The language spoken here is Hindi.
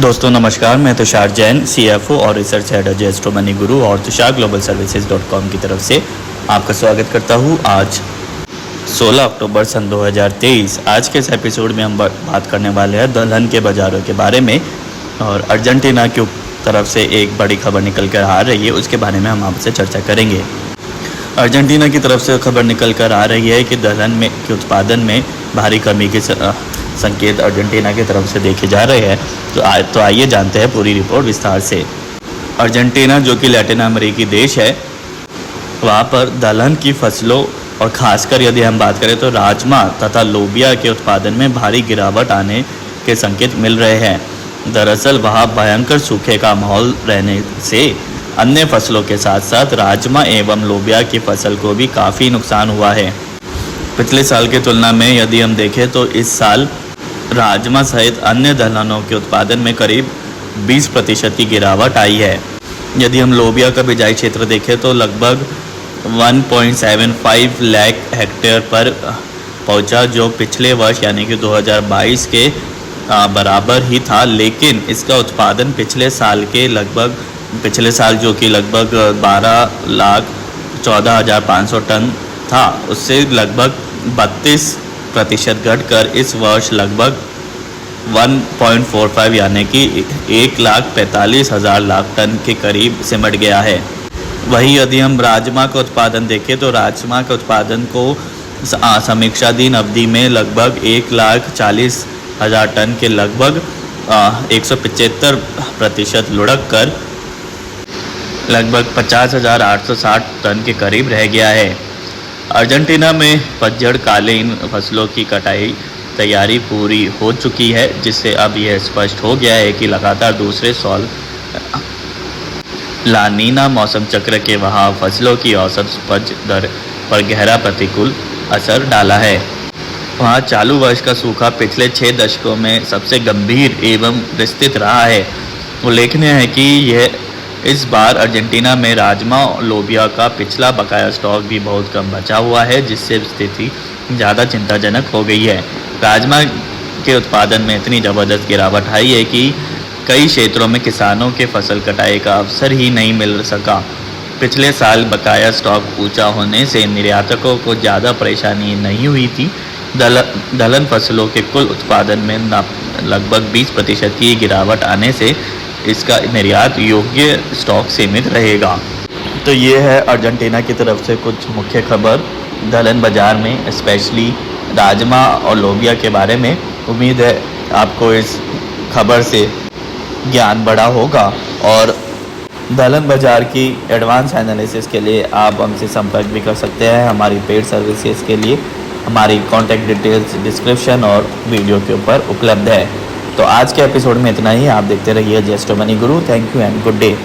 दोस्तों नमस्कार, मैं तुषार जैन, CFO और रिसर्च हेड जेस्टो मनी गुरु और तुषार ग्लोबल सर्विसेज.com की तरफ से आपका स्वागत करता हूँ। आज 16 अक्टूबर सन 2023। आज के इस एपिसोड में हम बात करने वाले हैं दलहन के बाज़ारों के बारे में, और अर्जेंटीना की तरफ से एक बड़ी खबर निकल कर आ रही है, उसके बारे में हम आपसे चर्चा करेंगे। अर्जेंटीना की तरफ से खबर निकल कर आ रही है कि दलहन के उत्पादन में भारी कमी के संकेत अर्जेंटीना की तरफ से देखे जा रहे हैं। तो आइए जानते हैं पूरी रिपोर्ट विस्तार से। अर्जेंटीना जो कि लैटिन अमेरिकी देश है, वहाँ पर दलहन की फसलों और ख़ासकर यदि हम बात करें तो राजमा तथा लोबिया के उत्पादन में भारी गिरावट आने के संकेत मिल रहे हैं। दरअसल वहाँ भयंकर सूखे का माहौल रहने से अन्य फसलों के साथ साथ राजमा एवं लोबिया की फसल को भी काफ़ी नुकसान हुआ है। पिछले साल की तुलना में यदि हम देखें तो इस साल राजमा सहित अन्य दलहनों के उत्पादन में करीब 20% की गिरावट आई है। यदि हम लोबिया का बिजाई क्षेत्र देखें तो लगभग 1.75 लाख हेक्टेयर पर पहुंचा, जो पिछले वर्ष यानी कि 2022 के बराबर ही था। लेकिन इसका उत्पादन पिछले साल जो कि लगभग 12,14,500 टन था, उससे लगभग 32% घटकर इस वर्ष लगभग 1.45 यानी कि 1,45,000 लाख टन के करीब सिमट गया है। वहीं यदि हम राजमा का उत्पादन देखें तो राजमा के उत्पादन को समीक्षाधीन अवधि में लगभग 1,40,000 टन के लगभग 175% लुढ़क कर लगभग 50,860 टन के करीब रह गया है। अर्जेंटीना में पतझड़कालीन फसलों की कटाई तैयारी पूरी हो चुकी है, जिससे अब यह स्पष्ट हो गया है कि लगातार दूसरे साल लानीना मौसम चक्र के वहाँ फसलों की औसत उपज दर पर गहरा प्रतिकूल असर डाला है। वहाँ चालू वर्ष का सूखा पिछले 6 दशकों में सबसे गंभीर एवं विस्तृत रहा है। उल्लेखनीय है कि यह इस बार अर्जेंटीना में राजमा और लोबिया का पिछला बकाया स्टॉक भी बहुत कम बचा हुआ है, जिससे स्थिति ज़्यादा चिंताजनक हो गई है। राजमा के उत्पादन में इतनी ज़बरदस्त गिरावट आई है कि कई क्षेत्रों में किसानों के फसल कटाई का अवसर ही नहीं मिल सका। पिछले साल बकाया स्टॉक ऊंचा होने से निर्यातकों को ज़्यादा परेशानी नहीं हुई थी। दलहन फसलों के कुल उत्पादन में लगभग 20% की गिरावट आने से इसका निर्यात योग्य स्टॉक सीमित रहेगा। तो ये है अर्जेंटीना की तरफ से कुछ मुख्य खबर दलहन बाज़ार में, स्पेशली राजमा और लोबिया के बारे में। उम्मीद है आपको इस खबर से ज्ञान बढ़ा होगा, और दलहन बाज़ार की एडवांस एनालिसिस के लिए आप हमसे संपर्क भी कर सकते हैं। हमारी पेड सर्विसेज के लिए हमारी कॉन्टैक्ट डिटेल्स डिस्क्रिप्शन और वीडियो के ऊपर उपलब्ध है। तो आज के एपिसोड में इतना ही। आप देखते रहिए जेस्टो money Guru. Thank you and good day.